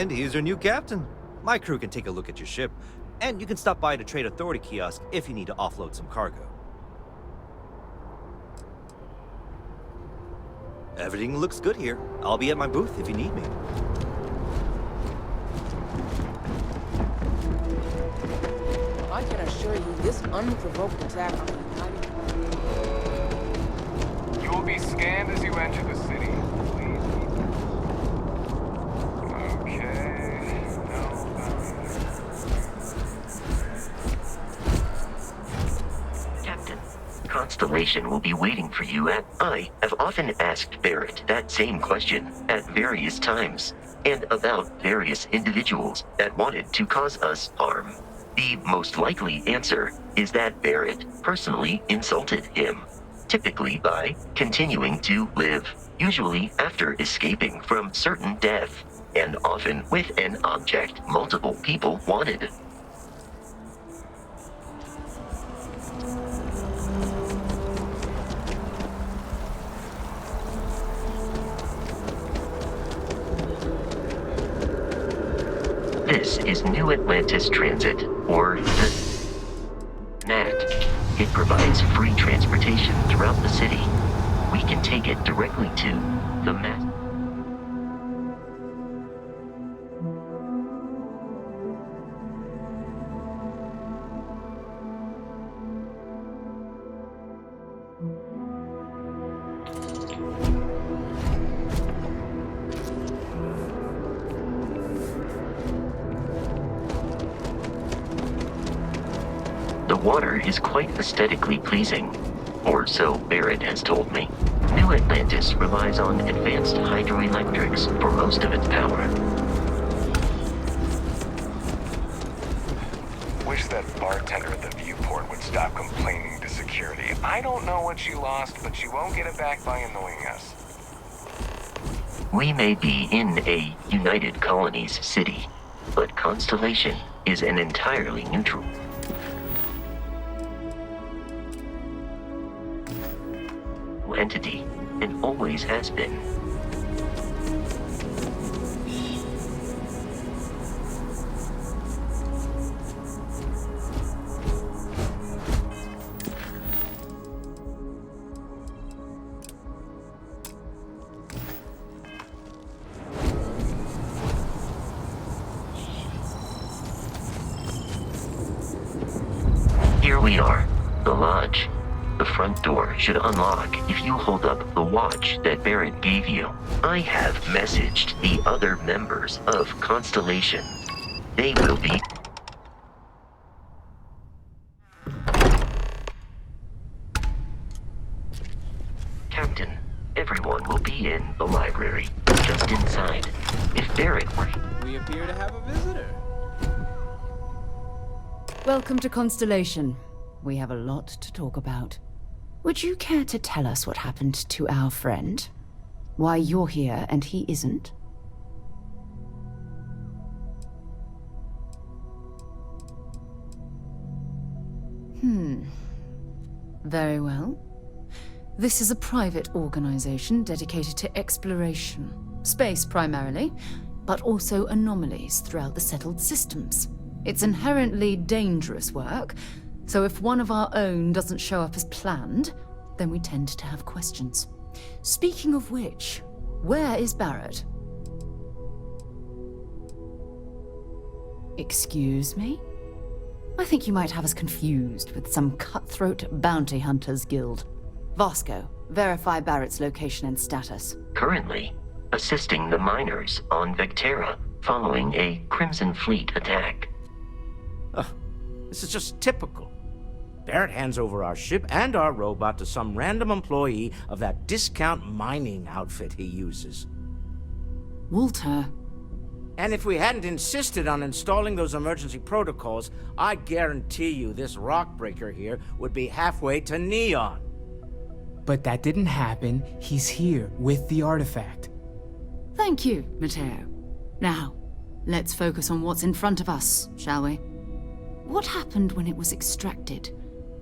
And he's your new captain. My crew can take a look at your ship, and you can stop by the Trade Authority kiosk if you need to offload some cargo. Everything looks good here. I'll be at my booth if you need me. I can assure you, this unprovoked attack on the United... You will be scanned as you enter the city. Please. Okay. Captain, Constellation will be waiting for you at... I have often asked Barrett that same question at various times, and about various individuals that wanted to cause us harm. The most likely answer is that Barrett personally insulted him, typically by continuing to live, usually after escaping from certain death, and often with an object multiple people wanted. This is New Atlantis Transit, or the NAT. It provides free transportation throughout the city. We can take it directly to the MAT. The water is quite aesthetically pleasing, or so Barrett has told me. New Atlantis relies on advanced hydroelectrics for most of its power. Wish that bartender at the viewport would stop complaining to security. I don't know what you lost, but you won't get it back by annoying us. We may be in a United Colonies city, but Constellation is an entirely neutral entity, and always has been. Here we are, the lodge. The front door should unlock if you hold up the watch that Barrett gave you. I have messaged the other members of Constellation. They will be... Captain, everyone will be in the library, just inside. If Barrett were... We appear to have a visitor. Welcome to Constellation. We have a lot to talk about. Would you care to tell us what happened to our friend? Why you're here and he isn't? Very well. This is a private organization dedicated to exploration. Space primarily, but also anomalies throughout the settled systems. It's inherently dangerous work, so if one of our own doesn't show up as planned, then we tend to have questions. Speaking of which, where is Barrett? Excuse me? I think you might have us confused with some cutthroat bounty hunters guild. Vasco, verify Barrett's location and status. Currently, assisting the miners on Vectera following a Crimson Fleet attack. This is just typical. Barrett hands over our ship and our robot to some random employee of that discount mining outfit he uses. Walter. And if we hadn't insisted on installing those emergency protocols, I guarantee you this rock breaker here would be halfway to Neon. But that didn't happen. He's here with the artifact. Thank you, Matteo. Now, let's focus on what's in front of us, shall we? What happened when it was extracted?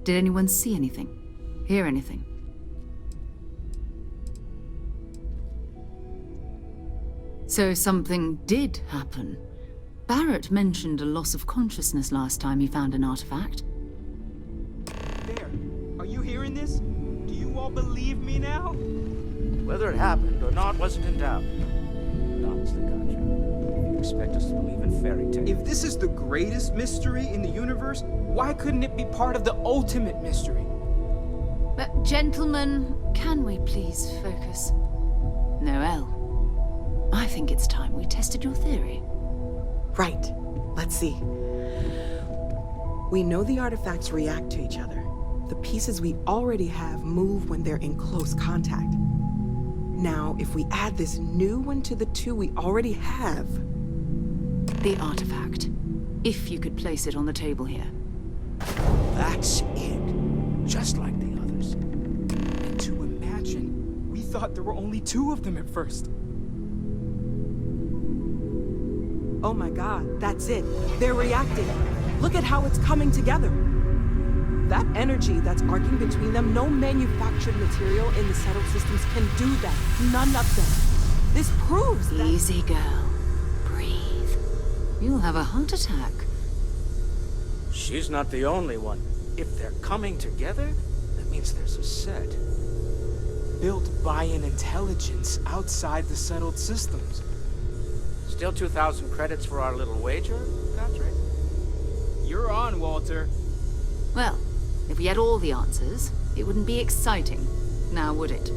Did anyone see anything? Hear anything? So something did happen. Barrett mentioned a loss of consciousness last time he found an artifact. There. Are you hearing this? Do you all believe me now? Whether it happened or not wasn't in doubt. But honestly, Godfrey, if you expect us to believe in fairy tales... If this is the greatest mystery in the universe, why couldn't it be part of the ultimate mystery? But gentlemen, can we please focus? Noel, I think it's time we tested your theory. Right. Let's see. We know the artifacts react to each other. The pieces we already have move when they're in close contact. Now, if we add this new one to the two we already have... The artifact. If you could place it on the table here. That's it. Just like the others. And to imagine, we thought there were only 2 of them at first. Oh my god, that's it. They're reacting. Look at how it's coming together. That energy that's arcing between them, no manufactured material in the settled systems can do that. None of them. This proves that... Easy, girl. Breathe. You'll have a heart attack. She's not the only one. If they're coming together, that means there's a set. Built by an intelligence outside the settled systems. Still 2,000 credits for our little wager, Godfrey? You're on, Walter. Well, if we had all the answers, it wouldn't be exciting, now would it?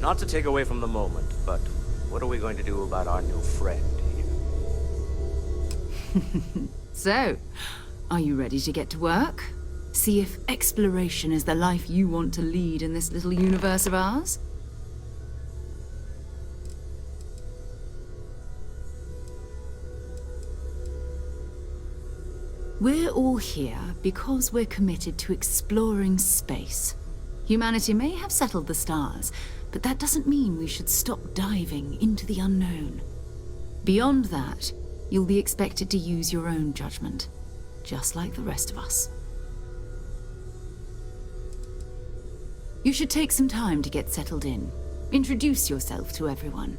Not to take away from the moment, but what are we going to do about our new friend here? So, are you ready to get to work? See if exploration is the life you want to lead in this little universe of ours? We're all here because we're committed to exploring space. Humanity may have settled the stars, but that doesn't mean we should stop diving into the unknown. Beyond that, you'll be expected to use your own judgment, just like the rest of us. You should take some time to get settled in. Introduce yourself to everyone.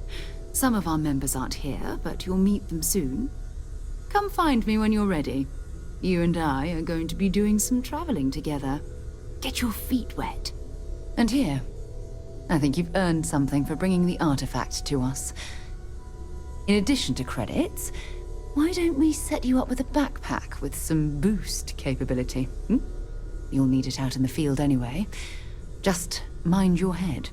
Some of our members aren't here, but you'll meet them soon. Come find me when you're ready. You and I are going to be doing some traveling together. Get your feet wet. And here, I think you've earned something for bringing the artifact to us. In addition to credits, why don't we set you up with a backpack with some boost capability? You'll need it out in the field anyway. Just mind your head.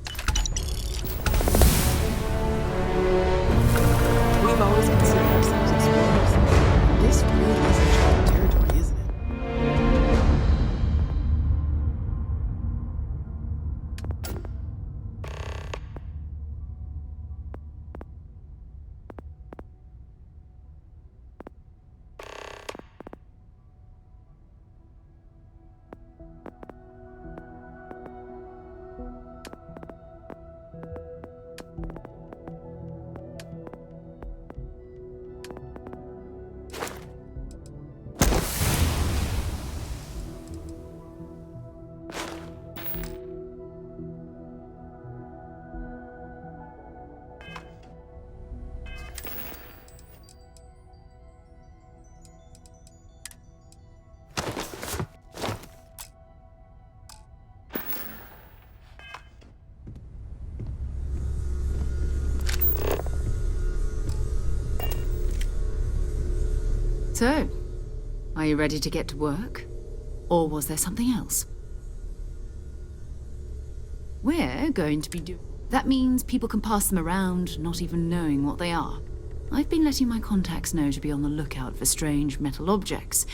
We've always considered ourselves explorers. This really is uncharted territory, isn't it? So, are you ready to get to work? Or was there something else? We're going to be doing... That means people can pass them around, not even knowing what they are. I've been letting my contacts know to be on the lookout for strange metal objects.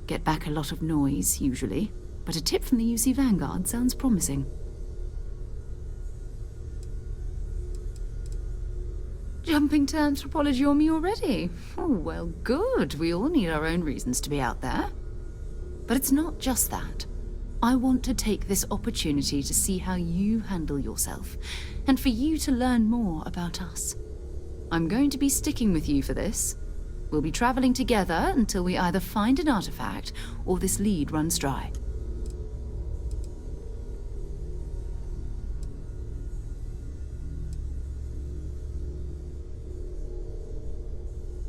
Get back a lot of noise, usually. But a tip from the UC Vanguard sounds promising. Jumping to anthropology on me already? Oh, well, good. We all need our own reasons to be out there. But it's not just that. I want to take this opportunity to see how you handle yourself, and for you to learn more about us. I'm going to be sticking with you for this. We'll be traveling together until we either find an artifact or this lead runs dry.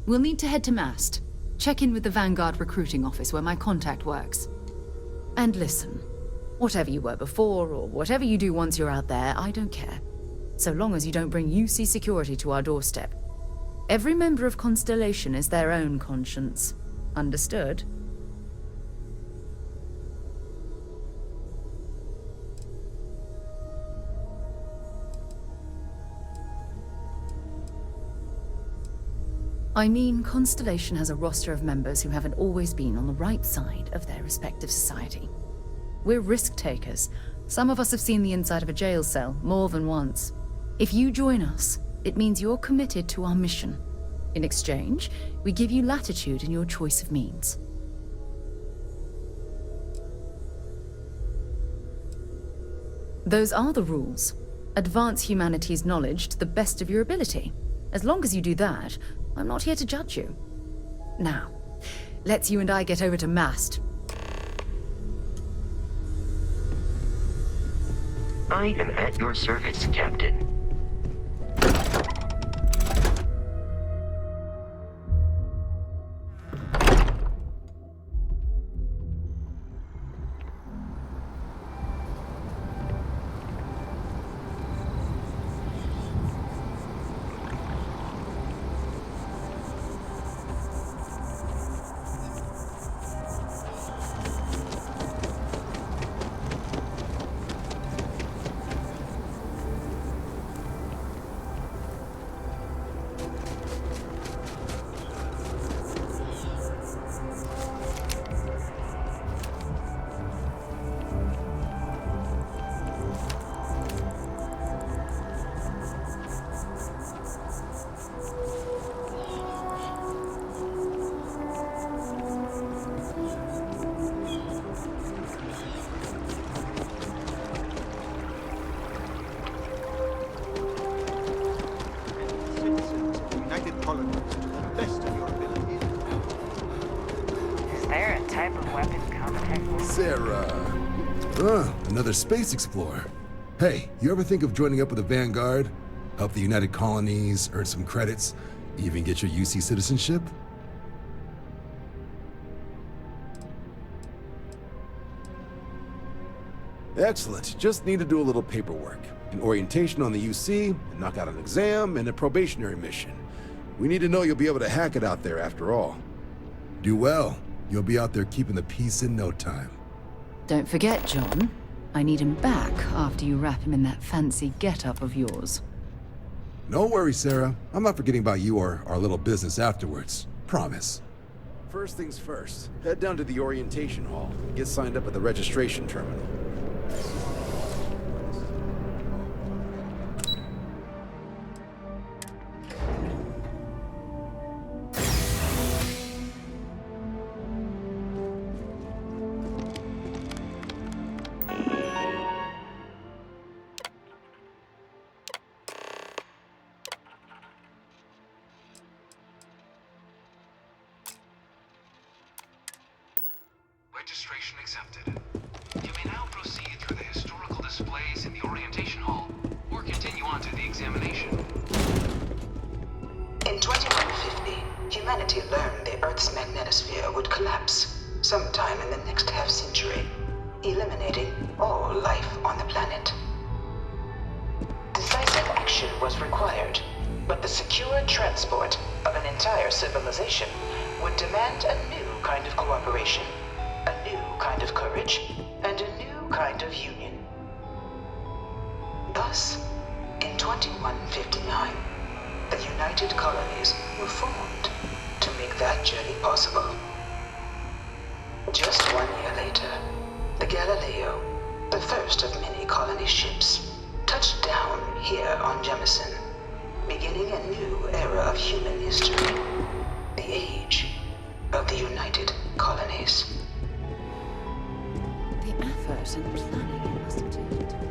We'll need to head to Mast. Check in with the Vanguard recruiting office where my contact works. And listen, whatever you were before, or whatever you do once you're out there, I don't care. So long as you don't bring UC security to our doorstep. Every member of Constellation is their own conscience. Understood? I mean, Constellation has a roster of members who haven't always been on the right side of their respective society. We're risk takers. Some of us have seen the inside of a jail cell more than once. If you join us, it means you're committed to our mission. In exchange, we give you latitude in your choice of means. Those are the rules. Advance humanity's knowledge to the best of your ability. As long as you do that, I'm not here to judge you. Now, let's you and I get over to Mast. I am at your service, Captain. United Colonies to the best of your ability. Is there a type of weapon competently? Sarah. Another space explorer. Hey, you ever think of joining up with the Vanguard? Help the United Colonies, earn some credits, even get your UC citizenship? Excellent. Just need to do a little paperwork. An orientation on the UC, knock out an exam, and a probationary mission. We need to know you'll be able to hack it out there after all. Do well. You'll be out there keeping the peace in no time. Don't forget, John. I need him back after you wrap him in that fancy get-up of yours. No worries, Sarah. I'm not forgetting about you or our little business afterwards. Promise. First things first, head down to the orientation hall and get signed up at the registration terminal. Registration accepted. You may now proceed through the historical displays in the orientation hall, or continue on to the examination. In 2150, humanity learned the Earth's magnetosphere would collapse sometime in the next half-century, eliminating all life on the planet. Decisive action was required, but the secure transport of an entire civilization would demand a new kind of cooperation, a new kind of courage, and a new kind of union. Thus, in 2159, the United Colonies were formed to make that journey possible. Just 1 year later, the Galileo, the first of many colony ships, touched down here on Jemison, beginning a new era of human history, the age of the United Colonies. The effort and planning it must have taken to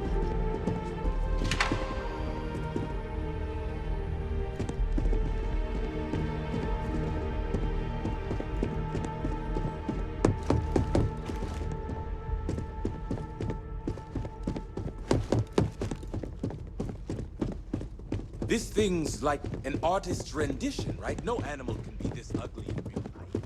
This thing's like an artist's rendition, right? No animal can be this ugly in real life.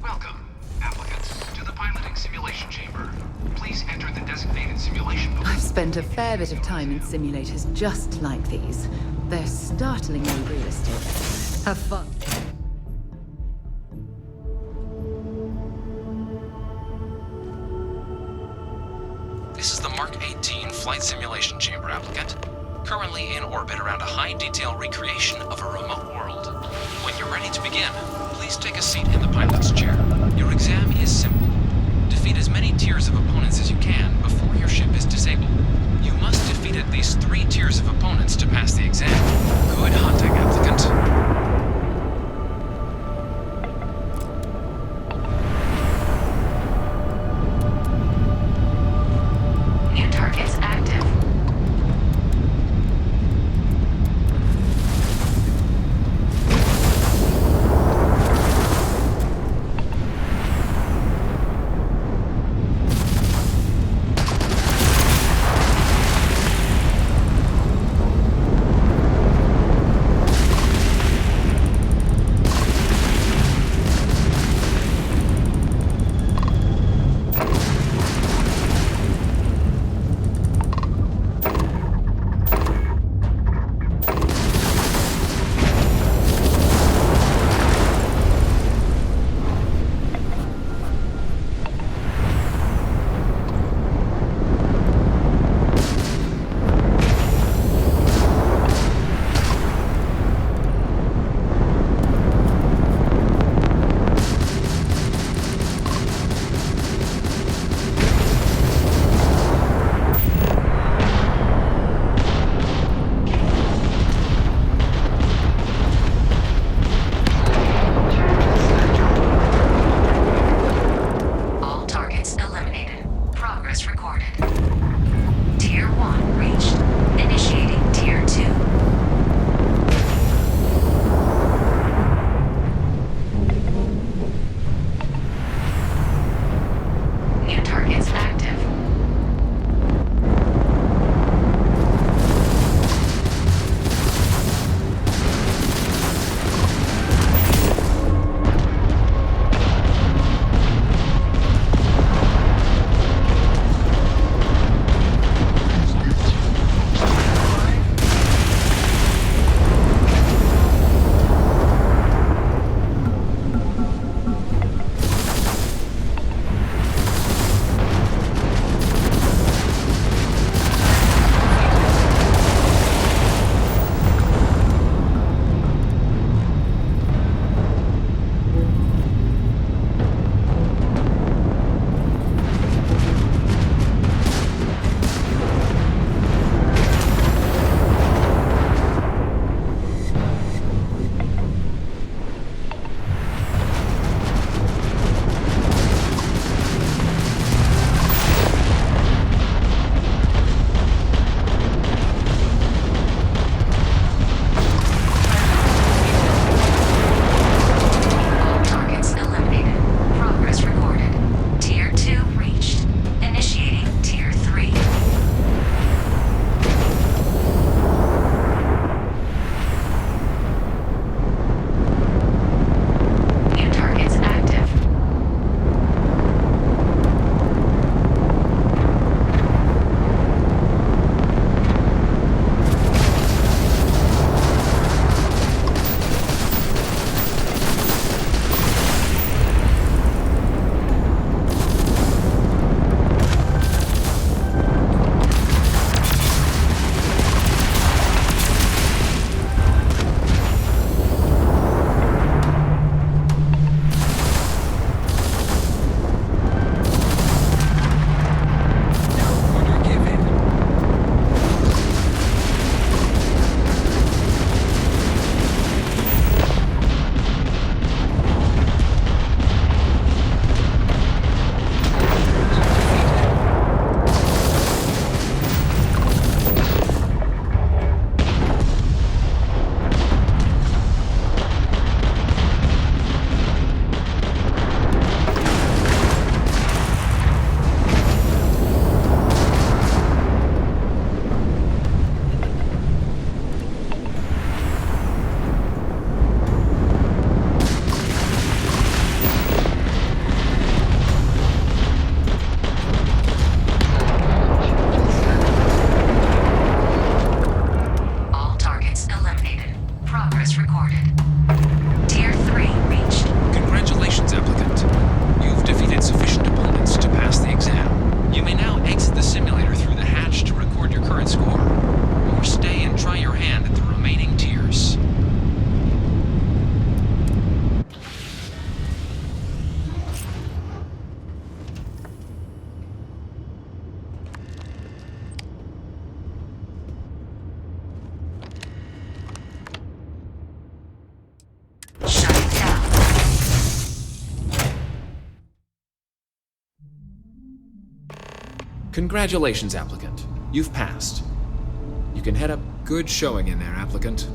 Welcome, applicants, to the piloting simulation chamber. Please enter the designated simulation booth. I've spent a fair bit of time in simulators just like these. They're startlingly realistic. Have fun. This is the Mark 18 Flight Simulation Chamber applicant. Currently in orbit around a high-detail recreation of a remote world. When you're ready to begin, please take a seat in the pilot's chair. Your exam is simple. Defeat as many tiers of opponents as you can before your ship is disabled. You must defeat at least 3 tiers of opponents to pass the exam. Good hunting, applicant. New targets active. Congratulations, applicant. You've passed. You can head up. Good showing in there, applicant.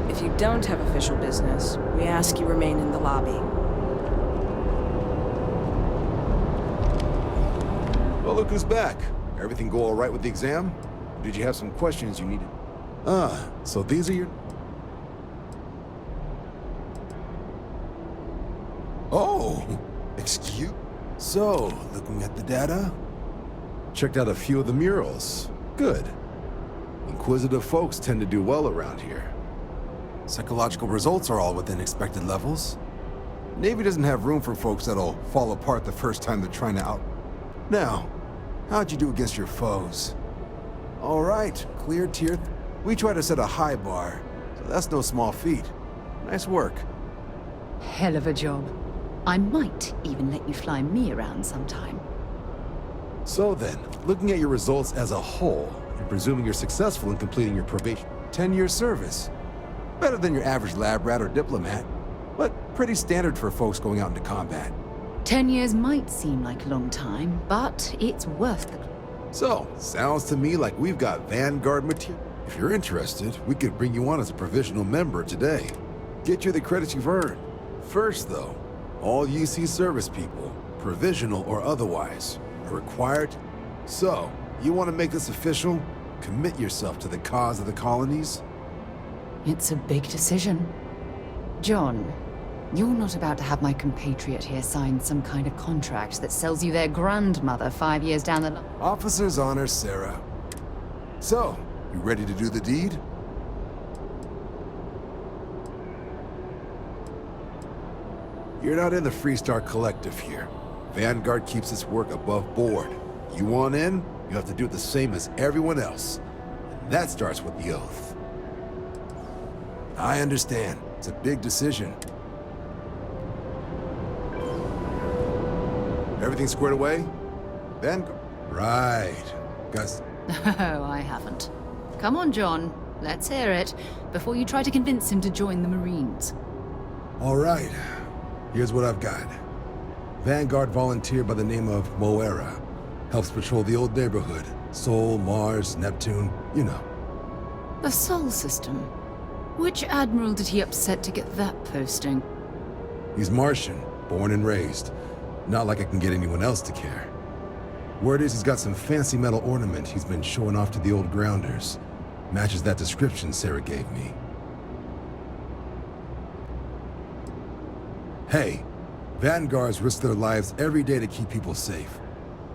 If you don't have official business, we ask you remain in the lobby. Well, look who's back. Everything go all right with the exam? Or did you have some questions you needed? Ah, so these are your... Oh, excuse... So, looking at the data? Checked out a few of the murals. Good. Inquisitive folks tend to do well around here. Psychological results are all within expected levels. Navy doesn't have room for folks that'll fall apart the first time they're trying to out... Now, how'd you do against your foes? All right, clear tier... We try to set a high bar, so that's no small feat. Nice work. Hell of a job. I might even let you fly me around sometime. So then, looking at your results as a whole, and presuming you're successful in completing your probation, 10-year service. Better than your average lab rat or diplomat, but pretty standard for folks going out into combat. 10 years might seem like a long time, but it's worth the... So, sounds to me like we've got Vanguard material. If you're interested, we could bring you on as a provisional member today. Get you the credits you've earned. First, though, all UC service people, provisional or otherwise, are required. So, you want to make this official? Commit yourself to the cause of the colonies? It's a big decision. John, you're not about to have my compatriot here sign some kind of contract that sells you their grandmother 5 years down the line. Officer's honor, Sarah. So, you ready to do the deed? You're not in the Freestar Collective here. Vanguard keeps its work above board. You want in, you have to do it the same as everyone else. And that starts with the oath. I understand. It's a big decision. Everything squared away? Vanguard? Right. Guys. Oh, I haven't. Come on, John. Let's hear it, before you try to convince him to join the Marines. All right. Here's what I've got. Vanguard volunteer by the name of Moira. Helps patrol the old neighborhood. Sol, Mars, Neptune, you know. The Sol system? Which admiral did he upset to get that posting? He's Martian, born and raised. Not like I can get anyone else to care. Word is he's got some fancy metal ornament he's been showing off to the old grounders. Matches that description Sarah gave me. Hey, Vanguards risk their lives every day to keep people safe.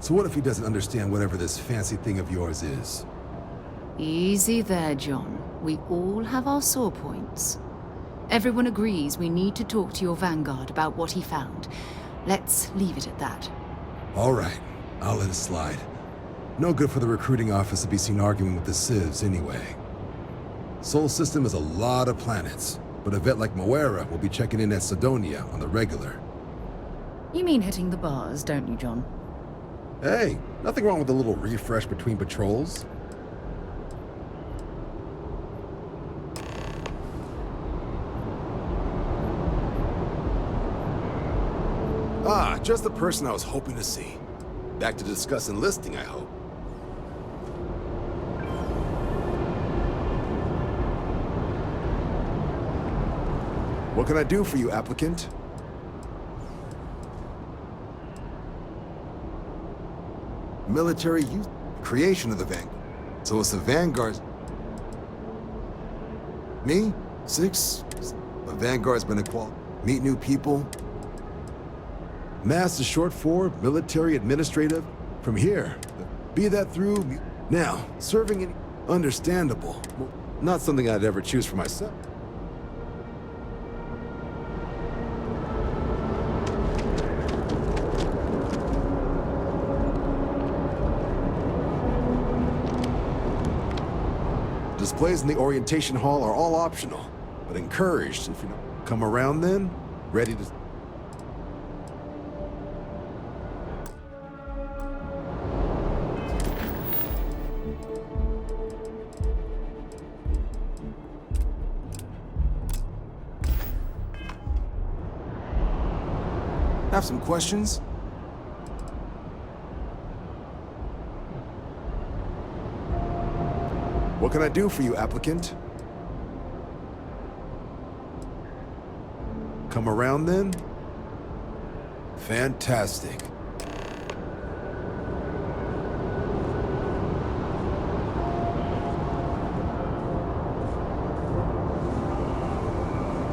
So what if he doesn't understand whatever this fancy thing of yours is? Easy there, John. We all have our sore points. Everyone agrees we need to talk to your Vanguard about what he found. Let's leave it at that. All right, I'll let it slide. No good for the recruiting office to be seen arguing with the civs anyway. Sol system is a lot of planets, but a vet like Moira will be checking in at Sidonia on the regular. You mean hitting the bars, don't you, John? Hey, nothing wrong with a little refresh between patrols. Ah, just the person I was hoping to see. Back to discuss enlisting, I hope. What can I do for you, applicant? Military use, creation of the Vanguard. So it's the Vanguard's... Me? 6? The Vanguard's been a meet new people. MAS is short for military administrative. From here, be that through... Now, serving in... Understandable. Not something I'd ever choose for myself. Displays in the orientation hall are all optional, but encouraged if you come around then, ready to... Have some questions? What can I do for you, applicant? Come around then? Fantastic.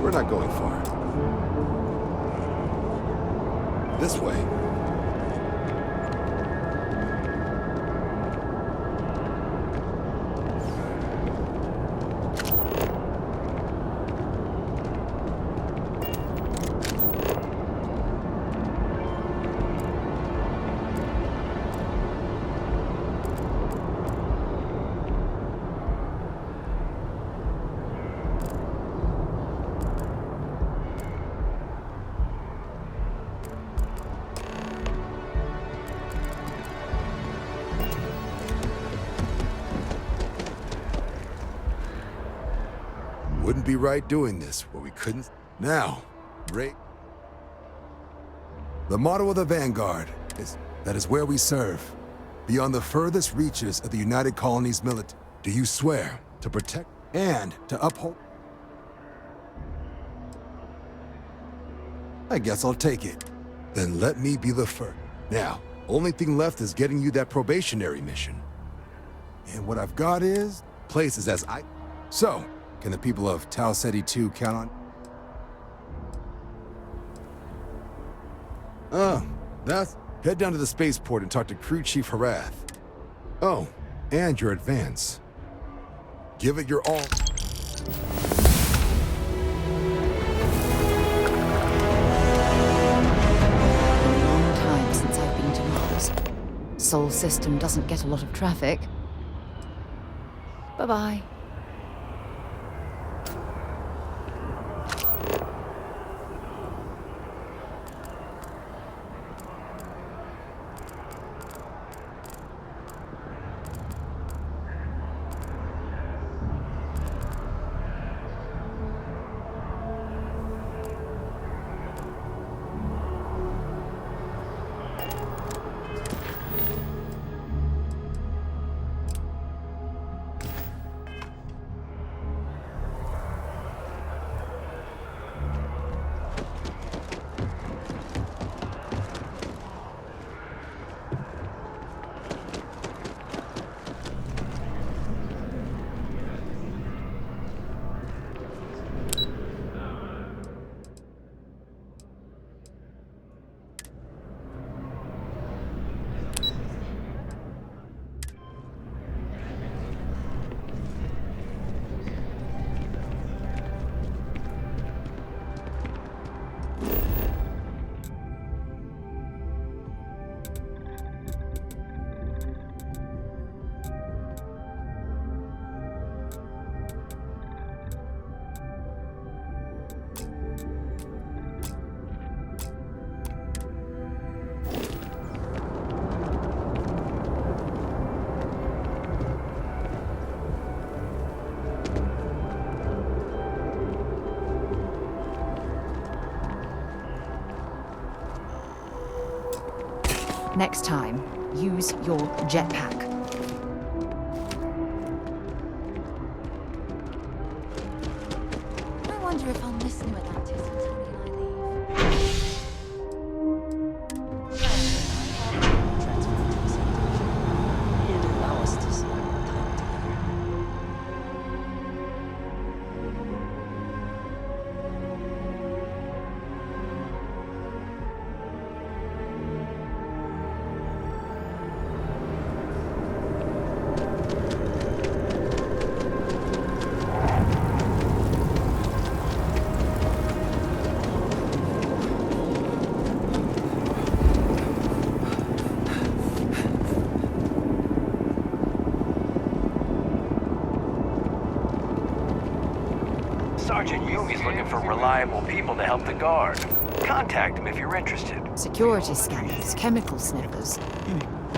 We're not going far. This way. Wouldn't be right doing this where we couldn't. Now, Ray. The motto of the Vanguard is that is where we serve, beyond the furthest reaches of the United Colonies military. Do you swear to protect and to uphold? I guess I'll take it. Then let me be the first. Now, only thing left is getting you that probationary mission. And what I've got is places as I... So, can the people of Tau Ceti 2 count on... that's... Head down to the spaceport and talk to Crew Chief Harath. Oh, and your advance. Give it your all. Long time since I've been to Mars. Sol system doesn't get a lot of traffic. Bye-bye. Next time, use your jetpack. I wonder if I'll miss him with Atlantis when Tony and I leave. He'll allow us to spend time together. for reliable people to help the Guard. Contact him if you're interested. Security scanners, chemical sniffers.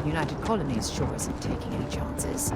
United Colonies sure isn't taking any chances.